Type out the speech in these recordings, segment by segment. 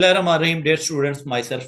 Bismillahirrahmanirrahim. Dear students, myself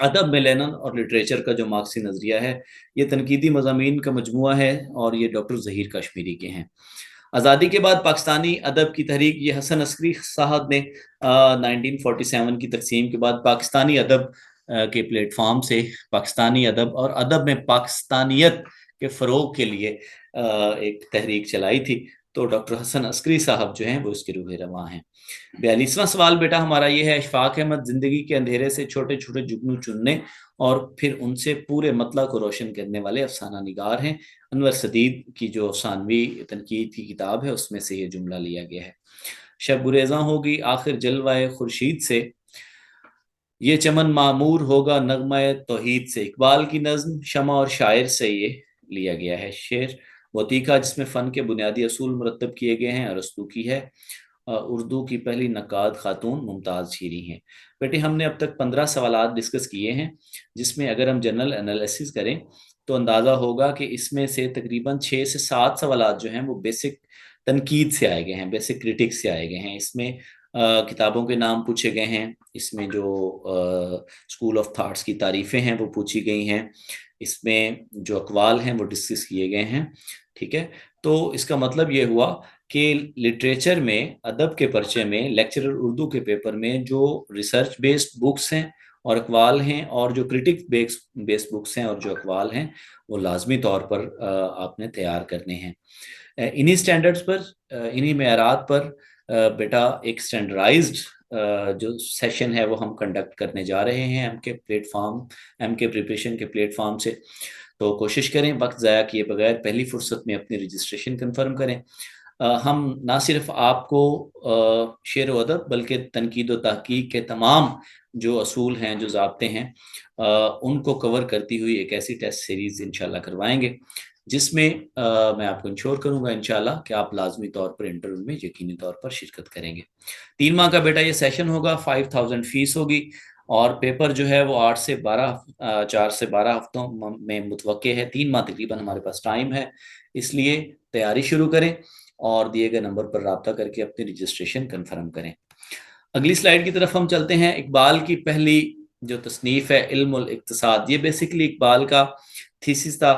ادب میں linen اور لٹریچر کا جو مارکسی نظریہ ہے، یہ تنقیدی مضامین کا مجموعہ ہے اور یہ ڈاکٹر ظہیر کشمیری کے ہیں۔ آزادی کے بعد پاکستانی ادب کی تحریک، یہ حسن عسکری صاحب نے 1947 کی تقسیم کے بعد پاکستانی ادب کے پلیٹ فارم سے پاکستانی ادب اور ادب میں پاکستانیت کے فروغ کے لیے ایک تحریک چلائی تھی۔ تو ڈاکٹر حسن عسکری صاحب جو ہیں وہ اس کے روح رواں ہیں۔ 42واں سوال بیٹا ہمارا یہ ہے، اشفاق احمد زندگی کے اندھیرے سے چھوٹے چھوٹے جگنو چننے اور پھر ان سے پورے مطلع کو روشن کرنے والے افسانہ نگار ہیں۔ انور سدید کی جو افسانوی تنقید کی کتاب ہے اس میں سے یہ جملہ لیا گیا ہے۔ شب گریزاں ہوگی آخر جلوہ خورشید سے، یہ چمن معمور ہوگا نغمہ توحید سے، اقبال کی نظم شمع اور شاعر سے یہ لیا گیا ہے شعر۔ وطیقہ جس میں فن کے بنیادی اصول مرتب کیے گئے ہیں، ارسطو کی ہے۔ اردو کی پہلی نقاد خاتون ممتاز شیریں ہیں۔ بیٹے ہم نے اب تک 15 سوالات ڈسکس کیے ہیں، جس میں اگر ہم جنرل انالیسس کریں تو اندازہ ہوگا کہ اس میں سے تقریباً 6 سے 7 سوالات جو ہیں وہ بیسک تنقید سے آئے گئے ہیں، بیسک کرٹک سے آئے گئے ہیں۔ اس میں کتابوں کے نام پوچھے گئے ہیں، اس میں جو اسکول آف تھاٹس کی تعریفیں ہیں وہ پوچھی گئی ہیں، اس میں جو اقوال ہیں وہ ڈسکس کیے گئے ہیں، ٹھیک ہے۔ تو اس کا مطلب یہ ہوا کہ لٹریچر میں، ادب کے پرچے میں، لیکچرر اردو کے پیپر میں جو ریسرچ بیسڈ بکس ہیں اور اقوال ہیں اور جو کرٹک بیسڈ بکس ہیں اور جو اقوال ہیں وہ لازمی طور پر آپ نے تیار کرنے ہیں۔ انہی سٹینڈرڈز پر، انہی معیارات پر بیٹا ایک سٹینڈرائزڈ جو سیشن ہے وہ ہم کنڈکٹ کرنے جا رہے ہیں ایم کے پلیٹ فارم، ایم کے پریپریشن کے پلیٹ فارم سے۔ تو کوشش کریں وقت ضائع کیے بغیر پہلی فرصت میں اپنی رجسٹریشن کنفرم کریں۔ ہم نہ صرف آپ کو شعر و ادب بلکہ تنقید و تحقیق کے تمام جو اصول ہیں، جو ضابطے ہیں، ان کو کور کرتی ہوئی ایک ایسی ٹیسٹ سیریز انشاءاللہ کروائیں گے جس میں میں آپ کو انشور کروں گا انشاءاللہ کہ آپ لازمی طور پر انٹرویو میں یقینی طور پر شرکت کریں گے۔ 3 ماہ کا بیٹا یہ سیشن ہوگا، 5000 فیس ہوگی اور پیپر جو ہے وہ 4 سے 12 ہفتوں میں متوقع ہے۔ 3 ماہ تقریباً ہمارے پاس ٹائم ہے، اس لیے تیاری شروع کریں اور دیے گئے نمبر پر رابطہ کر کے اپنی رجسٹریشن کنفرم کریں۔ اگلی سلائیڈ کی طرف ہم چلتے ہیں۔ اقبال کی پہلی جو تصنیف ہے علم الاقتصاد، یہ بیسیکلی اقبال کا تھیسس تھا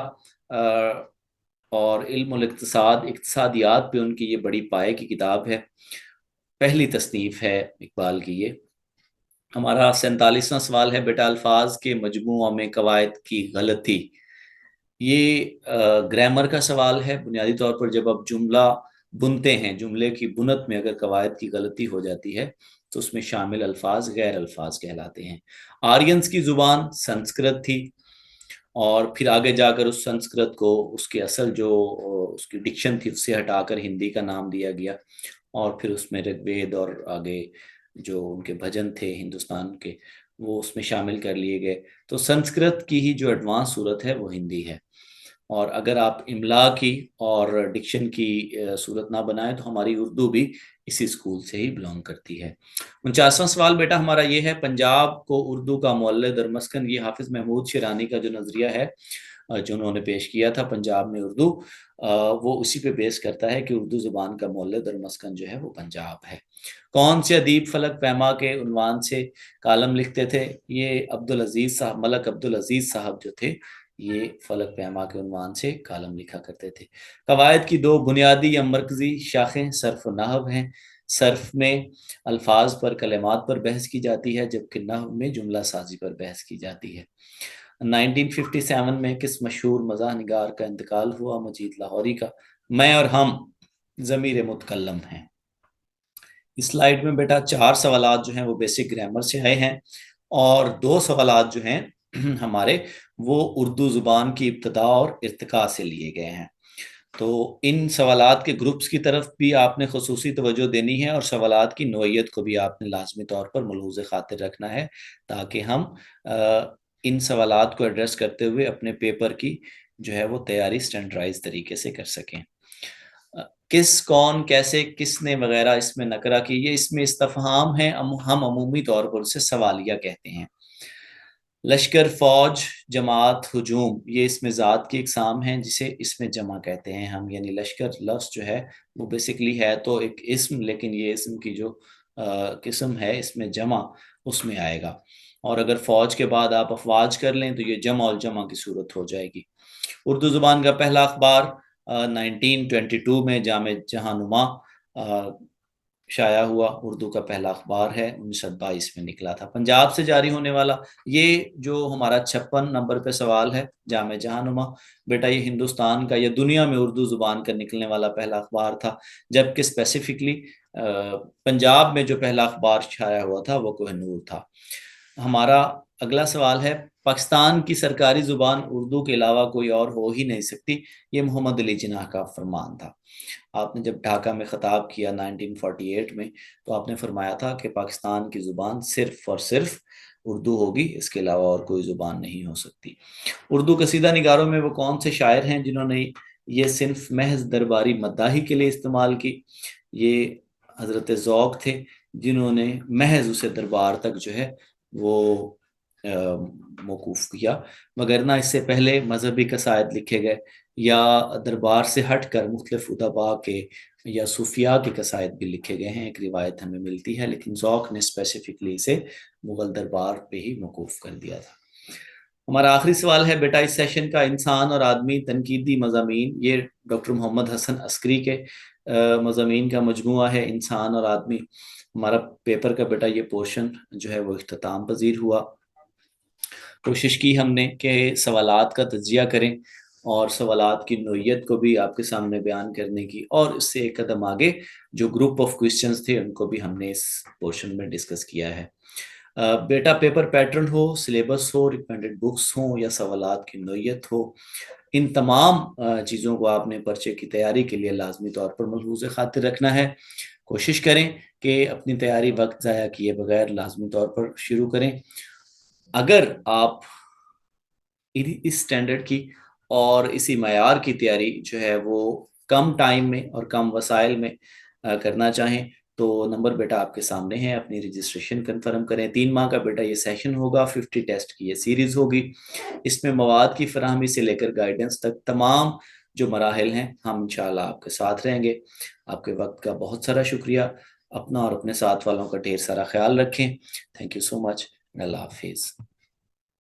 اور علم الاقتصاد، اقتصادیات پہ ان کی یہ بڑی پائے کی کتاب ہے، پہلی تصنیف ہے اقبال کی یہ۔ ہمارا 47واں سوال ہے بیٹا، الفاظ کے مجموعہ میں قواعد کی غلطی۔ یہ گرامر کا سوال ہے۔ بنیادی طور پر جب آپ جملہ بنتے ہیں، جملے کی بنت میں اگر قواعد کی غلطی ہو جاتی ہے تو اس میں شامل الفاظ غیر الفاظ کہلاتے ہیں۔ آرینز کی زبان سنسکرت تھی اور پھر آگے جا کر اس سنسکرت کو اس کے اصل جو اس کی ڈکشن تھی اس سے ہٹا کر ہندی کا نام دیا گیا اور پھر اس میں رگ وید اور آگے جو ان کے بھجن تھے ہندوستان کے وہ اس میں شامل کر لیے گئے۔ تو سنسکرت کی ہی جو ایڈوانس صورت ہے وہ ہندی ہے، اور اگر آپ املا کی اور ڈکشن کی صورت نہ بنائیں تو ہماری اردو بھی اسی اسکول سے ہی بلانگ کرتی ہے۔ 49واں سوال بیٹا ہمارا یہ ہے، پنجاب کو اردو کا مولد اور مسکن، یہ حافظ محمود شیرانی کا جو نظریہ ہے جو انہوں نے پیش کیا تھا پنجاب میں اردو، وہ اسی پہ بیس کرتا ہے کہ اردو زبان کا مولد اور مسکن جو ہے وہ پنجاب ہے۔ کون سے ادیب فلک پیما کے عنوان سے کالم لکھتے تھے؟ یہ عبدالعزیز صاحب، ملک عبدالعزیز صاحب جو تھے یہ فلک پیما کے عنوان سے کالم لکھا کرتے تھے۔ قواعد کی 2 بنیادی یا مرکزی شاخیں صرف و نحو ہیں۔ صرف میں الفاظ پر، کلمات پر بحث کی جاتی ہے، جبکہ نحو میں جملہ سازی پر بحث کی جاتی ہے۔ 1957 میں کس مشہور مزاح نگار کا انتقال ہوا؟ مجید لاہوری کا۔ میں اور ہم ضمیر متکلم ہیں۔ اس سلائیڈ میں بیٹا 4 سوالات جو ہیں وہ بیسک گرامر سے آئے ہیں اور 2 سوالات جو ہیں ہمارے وہ اردو زبان کی ابتدا اور ارتقاء سے لیے گئے ہیں۔ تو ان سوالات کے گروپس کی طرف بھی آپ نے خصوصی توجہ دینی ہے اور سوالات کی نوعیت کو بھی آپ نے لازمی طور پر ملحوظ خاطر رکھنا ہے تاکہ ہم ان سوالات کو ایڈریس کرتے ہوئے اپنے پیپر کی جو ہے وہ تیاری سٹینڈرائز طریقے سے کر سکیں۔ کس، کون، کیسے، کس نے وغیرہ اس میں نکرہ کی، یہ اس میں استفہام ہیں، ہم عمومی طور پر اسے سوالیہ کہتے ہیں۔ لشکر، فوج، جماعت، ہجوم، یہ اس میں ذات کی اقسام ہیں جسے اس میں جمع کہتے ہیں ہم، یعنی لشکر لفظ جو ہے وہ بیسیکلی ہے تو ایک اسم، لیکن یہ اسم کی جو قسم ہے اس میں جمع اس میں آئے گا۔ اور اگر فوج کے بعد آپ افواج کر لیں تو یہ جمع الجمع کی صورت ہو جائے گی۔ اردو زبان کا پہلا اخبار 1922 میں جامع جہاں نما شائع ہوا۔ اردو کا پہلا اخبار ہے 1922 میں نکلا تھا، پنجاب سے جاری ہونے والا۔ یہ جو ہمارا 56 نمبر پہ سوال ہے جامع جہاں نما، بیٹا یہ ہندوستان کا یا دنیا میں اردو زبان کا نکلنے والا پہلا اخبار تھا، جبکہ اسپیسیفکلی پنجاب میں جو پہلا اخبار شائع ہوا تھا وہ کوہ نور تھا۔ ہمارا اگلا سوال ہے، پاکستان کی سرکاری زبان اردو کے علاوہ کوئی اور ہو ہی نہیں سکتی، یہ محمد علی جناح کا فرمان تھا۔ آپ نے جب ڈھاکہ میں خطاب کیا 1948 میں تو آپ نے فرمایا تھا کہ پاکستان کی زبان صرف اور صرف اردو ہوگی، اس کے علاوہ اور کوئی زبان نہیں ہو سکتی۔ اردو قصیدہ نگاروں میں وہ کون سے شاعر ہیں جنہوں نے یہ صنف محض درباری مداحی کے لیے استعمال کی؟ یہ حضرت ذوق تھے جنہوں نے محض اسے دربار تک جو ہے وہ موقوف کیا، وگرنہ اس سے پہلے مذہبی قصائد لکھے گئے یا دربار سے ہٹ کر مختلف ادبا کے یا صوفیاء کے قصائد بھی لکھے گئے ہیں، ایک روایت ہمیں ملتی ہے، لیکن ذوق نے اسپیسیفکلی اسے مغل دربار پہ ہی موقوف کر دیا تھا۔ ہمارا آخری سوال ہے بیٹا اس سیشن کا، انسان اور آدمی تنقیدی مضامین، یہ ڈاکٹر محمد حسن عسکری کے مضامین کا مجموعہ ہے، انسان اور آدمی۔ ہمارا پیپر کا بیٹا یہ پورشن جو ہے وہ اختتام پذیر ہوا۔ کوشش کی ہم نے کہ سوالات کا تجزیہ کریں اور سوالات کی نوعیت کو بھی آپ کے سامنے بیان کرنے کی، اور اس سے ایک قدم آگے جو گروپ آف کوسچنز تھے ان کو بھی ہم نے اس پورشن میں ڈسکس کیا ہے۔ بیٹا پیپر پیٹرن ہو، سلیبس ہو، ریکمینڈڈ بکس ہوں یا سوالات کی نوعیت ہو، ان تمام چیزوں کو آپ نے پرچے کی تیاری کے لیے لازمی طور پر ملحوظ خاطر رکھنا ہے۔ کوشش کریں کہ اپنی تیاری وقت ضائع کیے بغیر لازمی طور پر شروع کریں۔ اگر آپ اس سٹینڈرڈ کی اور اسی معیار کی تیاری جو ہے وہ کم ٹائم میں اور کم وسائل میں کرنا چاہیں تو نمبر بیٹا آپ کے سامنے ہے، اپنی رجسٹریشن کنفرم کریں۔ 3 ماہ کا بیٹا یہ سیشن ہوگا، 50 ٹیسٹ کی یہ سیریز ہوگی، اس میں مواد کی فراہمی سے لے کر گائیڈنس تک تمام جو مراحل ہیں ہم انشاءاللہ آپ کے ساتھ رہیں گے۔ آپ کے وقت کا بہت سارا شکریہ، اپنا اور اپنے ساتھ والوں کا ڈھیر سارا خیال رکھیں۔ تھینک یو سو مچ، اللہ حافظ۔